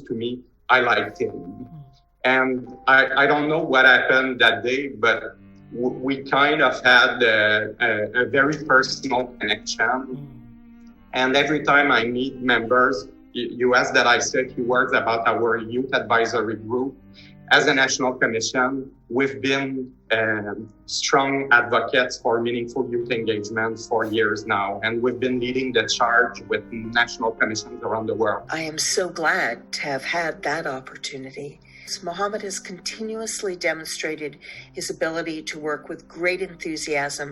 to me, I liked him. And I don't know what happened that day, but we kind of had a very personal connection. And every time I meet members, you asked that I say a few words about our youth advisory group. As a national commission, we've been strong advocates for meaningful youth engagement for years now, and we've been leading the charge with national commissions around the world. I am so glad to have had that opportunity. Mohammed has continuously demonstrated his ability to work with great enthusiasm,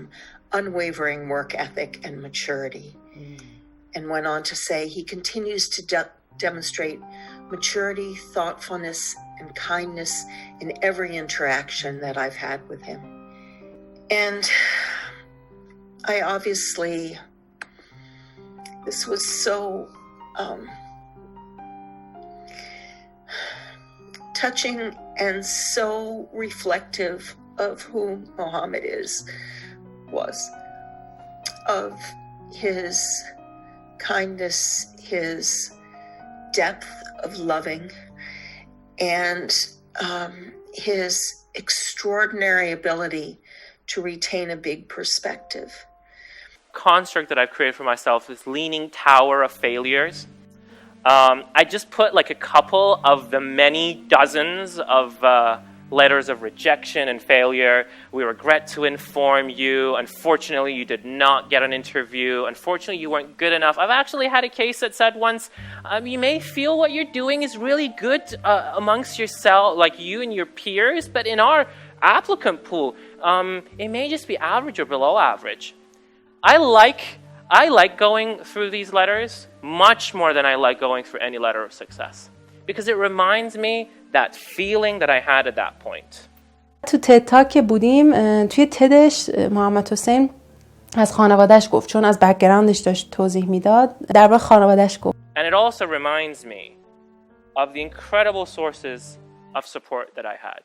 unwavering work ethic, and maturity. And went on to say he continues to demonstrate maturity, thoughtfulness, and kindness in every interaction that I've had with him. And I obviously, this was so touching and so reflective of who Mohammed was, of his kindness, his depth of loving, and his extraordinary ability to retain a big perspective. Construct that I've created for myself is leaning tower of failures. I just put like a couple of the many dozens of letters of rejection and failure. We regret to inform you. Unfortunately, you did not get an interview. Unfortunately, you weren't good enough. I've actually had a case that said once, you may feel what you're doing is really good amongst yourself, like you and your peers, but in our applicant pool, it may just be average or below average. I like going through these letters much more than I like going through any letter of success, because it reminds me that feeling that I had at that point. تو تد تاک که بودیم، توی تدش محمدحسین از خانواده‌اش گفت، چون از بک‌گراندش داشت توضیح میداد، در واقع خانواده‌اش گفت. And it also reminds me of the incredible sources of support that I had,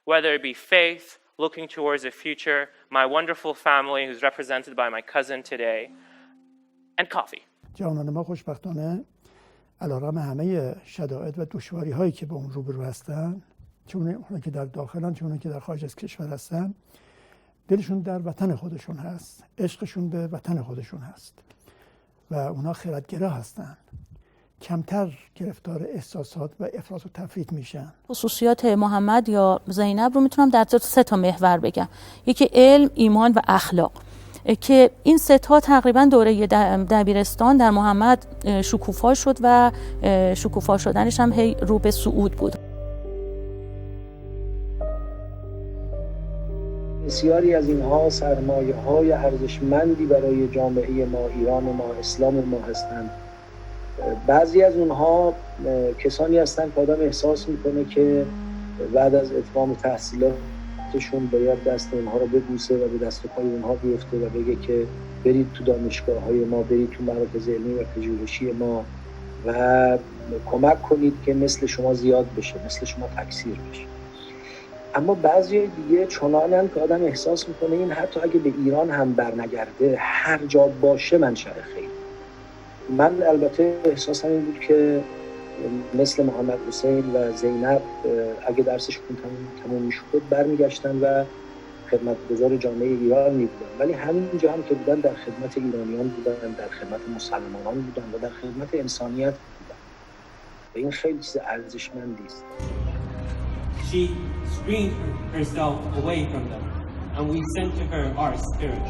whether it be faith, looking towards the future, my wonderful family who's represented by my cousin today, and coffee. جوانان ما خوشبختانه علیرغم همه شدائد و دشواری‌هایی که با اون روبرو هستن، چه اونایی که در داخلن، چه اونایی که در خارج از کشور هستن، دلشون در وطن خودشون هست، عشقشون به وطن خودشون هست و اونا خردگرا هستن، کمتر گرفتار احساسات و افراط و تفریط میشن. خصوصیات محمد یا زینب رو میتونم در 3 تا محور بگم. یکی علم، ایمان و اخلاق، که این 3 تا تقریبا دوره دبیرستان در محمد شکوفا شد و شکوفا شدنش هم هی رو به صعود بود. بسیاری از اینها سرمایه‌های ارزشمندی برای جامعه ما، ایران ما، اسلام ما هستند. بعضی از اونها کسانی هستند که آدم احساس میکنه که بعد از اتمام تحصیلاتشون باید دست اونها رو ببوسه و به دست و پای اونها بیفته و بگه که برید تو دانشگاه‌های ما، برید تو مراکز علمی و پژوهشی ما و کمک کنید که مثل شما زیاد بشه، مثل شما تکثیر بشه. اما بعضی دیگه چنانن که آدم احساس میکنه این حتی اگه به ایران هم برنگرده، هر جا باشه منشأ خیر. من البته احساسم این بود که مثل محمدحسین و زینب اگه درسشون تموم میشد برمیگشتن و خدمتگزار جامعه ایران میبودن، ولی همینجا هم که بودن در خدمت ایرانیان بودن، در خدمت مسلمانان بودن و در خدمت انسانیت بودن و این خیلی چیز ارزشمندی است. She screened herself away from them, and we sent to her our spirit.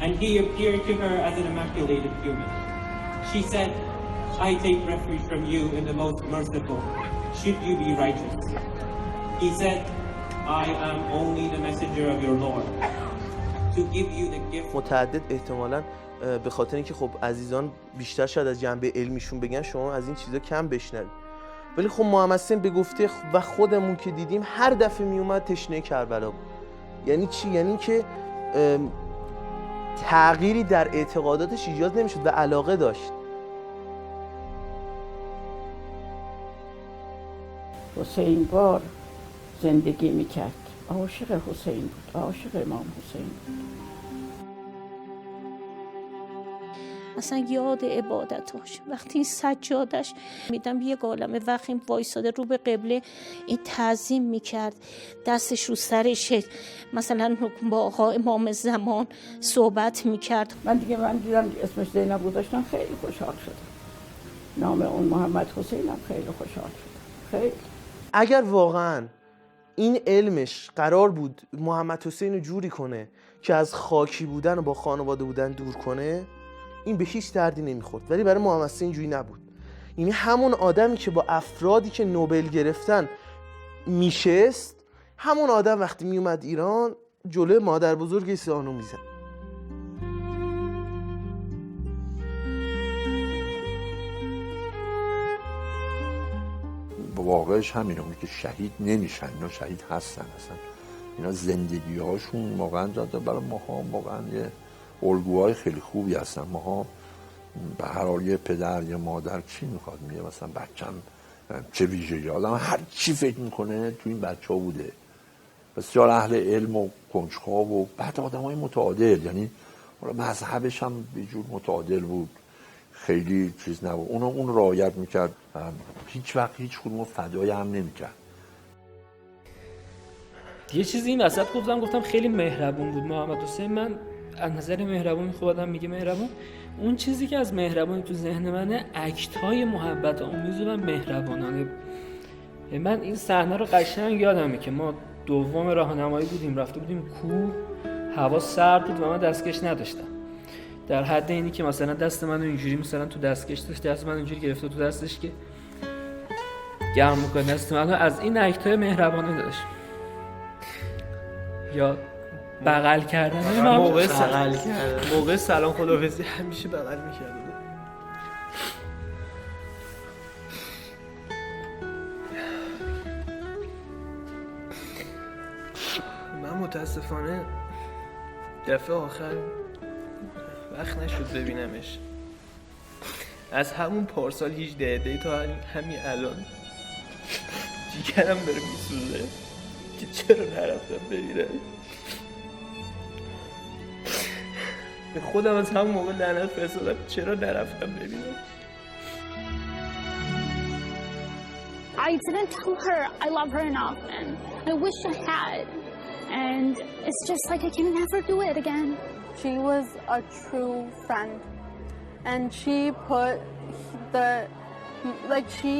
And he appeared to her as an immaculated human. She said, I take refuge from you in the most merciful, should you be righteous. He said, I am only the messenger of your Lord, to give you the gift. متعدد احتمالاً به خاطر اینکه خب عزیزان بیشتر شاید از جنبه علمیشون بگن، شما از این چیزا کم بشنوید. ولی خب محمدحسین به گفته و خودمون که دیدیم هر دفعه می اومد تشنه کربلا بود. یعنی چی؟ یعنی که تغییری در اعتقاداتش ایجاد نمیشد و علاقه داشت. حسین بار زندگی میکرد، عاشق حسین بود، عاشق امام حسین بود. اصلا یاد عبادتاش. وقتی سجادش میدم یه عالمه وقتی وایساده رو به قبله این تعظیم میکرد، دستش رو سرش مثلا با آقا امام زمان صحبت میکرد. من دیدم اسمش زینب گذاشتن خیلی خوشحال شدم. نام اون محمدحسین هم خیلی خوشحال شدم. خیلی. اگر واقعا این علمش قرار بود محمدحسین رو جوری کنه که از خاکی بودن و با خانواده بودن دور کنه، این به هیچ دردی نمیخورد. ولی برای محمدحسین اینجوری نبود. یعنی همون آدمی که با افرادی که نوبل گرفتن میشست، همون آدم وقتی میومد ایران جلوی مادر بزرگ سیانو میزد. واقعش همینه، اون که شهید نمیشن، اینا شهید هستن. اصلا اینا زندگی هاشون واقعا برای ماها واقعا یه الگوهای خیلی خوبی هستن. ماها به هر حال یه پدر یه مادر چی میخواد، میگه مثلا بچم چه ویژگی، آدم هر چی فکر میکنه تو این بچه ها بوده. بسیار اهل علم و کنجکاو و بعد آدمای متعادل، یعنی مذهبش هم به جور متعادل بود، خیلی چیز نبود. اون رعایت میکرد، هیچ وقت هیچ کدوم فدای هم نمیکرد. یه چیزی این وسط گفتم خیلی مهربون بود محمدحسین. من از نظر مهربونی خب آدم میگه مهربون، اون چیزی که از مهربانی تو ذهن منه اکت‌های محبت آمیز و مهربانانه. من این صحنه رو قشنگ یادمه که ما دوم راهنمایی بودیم، رفته بودیم کوه، هوا سرد بود و من دستکش نداشتم. در حد اینی که مثلا دست منو اینجوری مثلا تو دستکش داشت، دست منو اینجوری گرفته تو دستش که گرم می‌کنه دست منو. از این اکت‌های مهربانه داشت. یا بغل کردن، موقع سلام خداحافظی همیشه بغل می‌کرد. من متاسفانه دفعه آخر وقت نشد ببینمش. از همون پارسال 18 دی تا همین الان جیگرم داره میسوزه که چرا نرفتم ببینم. به خودم از همون موقع لعنت فرستادم چرا نرفتم ببینم. I didn't tell her I love her enough, and I wish I had. And it's just like I can never do it again. She was a true friend, and she put she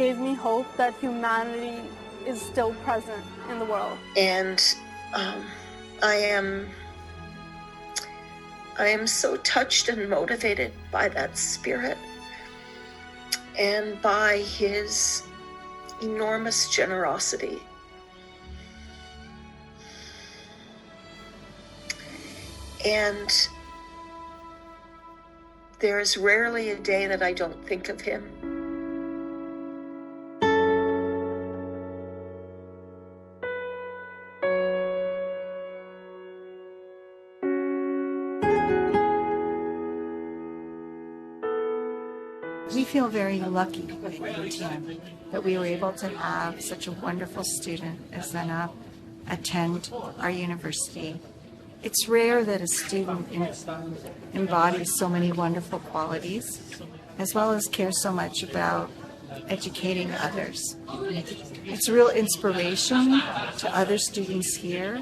gave me hope that humanity is still present in the world. And I am so touched and motivated by that spirit and by his enormous generosity. And there is rarely a day that I don't think of him. We feel very lucky that we were able to have such a wonderful student as Zeinab attend our university. It's rare that a student embodies so many wonderful qualities, as well as cares so much about educating others. It's a real inspiration to other students here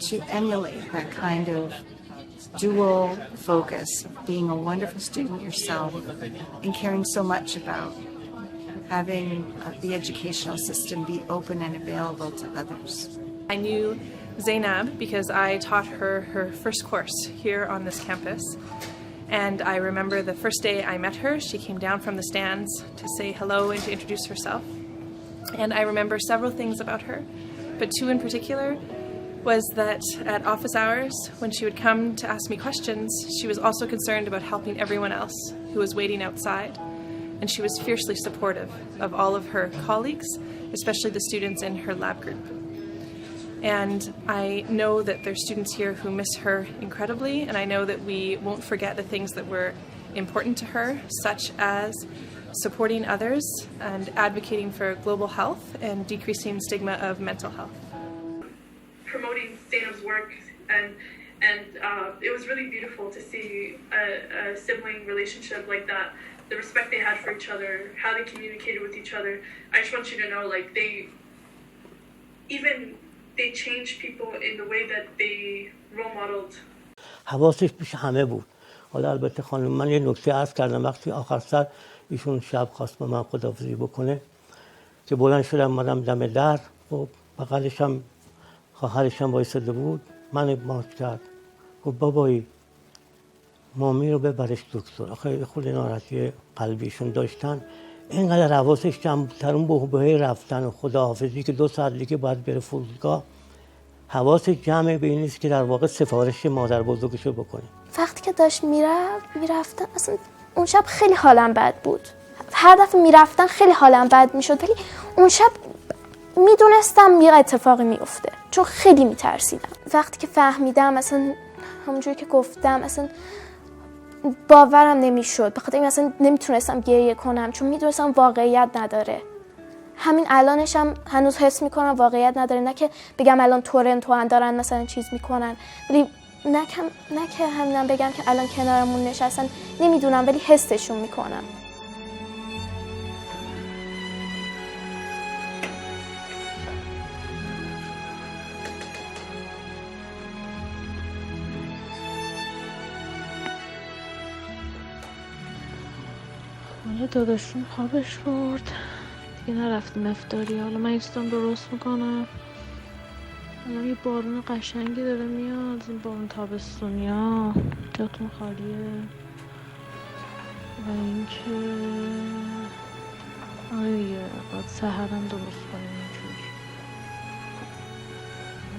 to emulate that kind of dual focus of being a wonderful student yourself and caring so much about having the educational system be open and available to others. I knew Zeinab because I taught her her first course here on this campus. And I remember the first day I met her, she came down from the stands to say hello and to introduce herself. And I remember several things about her, but two in particular was that at office hours, when she would come to ask me questions, she was also concerned about helping everyone else who was waiting outside. And she was fiercely supportive of all of her colleagues, especially the students in her lab group. And I know that there's students here who miss her incredibly, and I know that we won't forget the things that were important to her, such as supporting others and advocating for global health and decreasing stigma of mental health. Promoting Zeinab's work and And it was really beautiful to see a sibling relationship like that, the respect they had for each other, how they communicated with each other. I just want you to know, like, they changed people in the way that they role modeled. حواسش پیش همه بود. حالا البته خانم من یه نکته عرض کردم وقتی آخر سر ایشون شب خواست با من خداحافظی بکنه که بلند شدم اومدم دم در و بغلش هم خواهرش هم وایساده بود، من مات کرد. گفت بابایی مامی رو ببرش دکتر. آخه خود ناراحتی قلبیشون داشتن، اینقدر حواسش کمتر اون بهبهه رفتن و خداحافظی که 2 ساعت دیگه باید بره فرودگاه، حواسش جمع به این نیست که در واقع سفارش مادر بزرگشو بکنه. وقتی که داشت میرفتن اصلا اون شب خیلی حالم بد بود. هر دفعه میرفتن خیلی حالم بد میشد، ولی اون شب میدونستم یه اتفاقی میفته چون خیلی میترسیدم. وقتی که فهمیدم اصلا همونجوری که گفتم اصلا باورم نمیشد، بخاطر این اصلا نمیتونستم گریه کنم چون میدونستم واقعیت نداره. همین الانش هم هنوز حس میکنم واقعیت نداره، نه که بگم الان تورنتو دارن مثلا چیز میکنن، ولی نه که همینم بگم که الان کنارمون نشستن، نمیدونم ولی حسشون میکنم. حالا داداشون خوابش برد دیگه، نرفتیم افطاری. حالا من ایستم درست میکنم. الان یه بارون قشنگی داره میاد، این بارون تابستونیا، جاتون خالیه. و اینکه آره دیگه باید سحرم درست کنیم اینجور.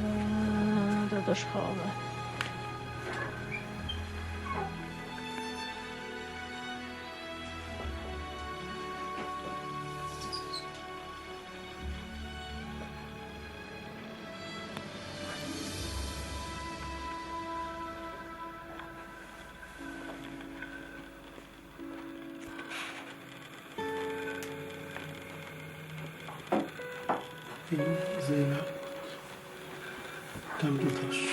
و داداش خوابه. این زینب دم دوتاش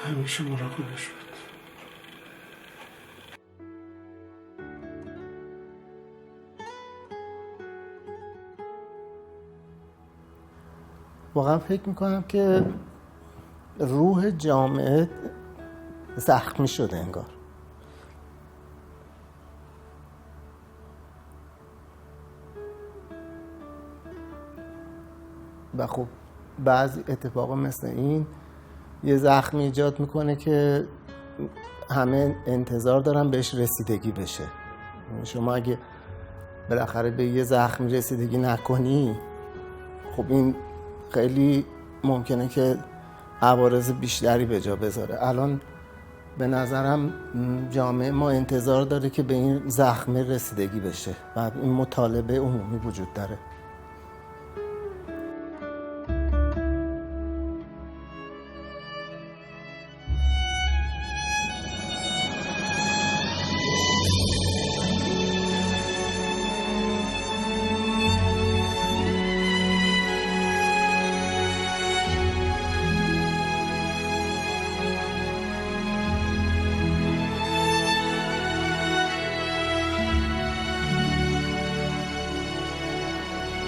همیشه مراقبش بود. واقعا فکر میکنم که روح جامعه زخمی شده انگار. و خب بعضی اتفاق مثل این یه زخم ایجاد میکنه که همه انتظار دارن بهش رسیدگی بشه. شما اگه بالاخره به یه زخم رسیدگی نکنی، خب این خیلی ممکنه که عوارض بیشتری به جا بذاره. الان به نظرم جامعه ما انتظار داره که به این زخم رسیدگی بشه و این مطالبه عمومی وجود داره.